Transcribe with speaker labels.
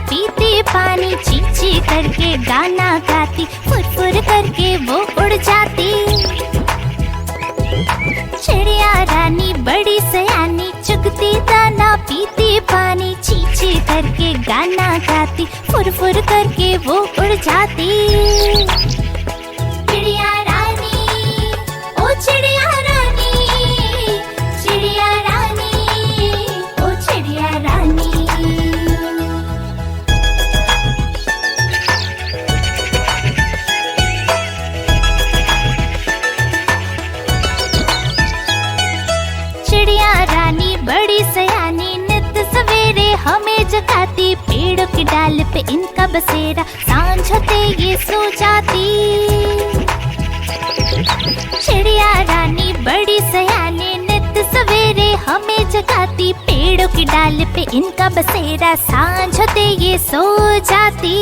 Speaker 1: पीती पानी, ची ची करके गाना गाती, फुर फुर करके वो उड़ जाती। चिड़िया रानी बड़ी सयानी, चुगती दाना पीती पानी, ची ची करके गाना गाती, फुर फुर करके वो उड़ जाती। चिड़िया रानी, ओ चिड़िया रानी, चिड़िया रानी, ओ चिड़िया रानी। चिड़िया रानी बड़ी सयानी, नित सवेरे हमें जगाती, पेड़ों की डाल पे इनका बसेरा, सांझ होते ये सो जाती। चिड़िया रानी बड़ी सयानी, नित सवेरे हमें जगाती, पेड़ों की डाल पे इनका बसेरा, सांझ होते ये सो जाती।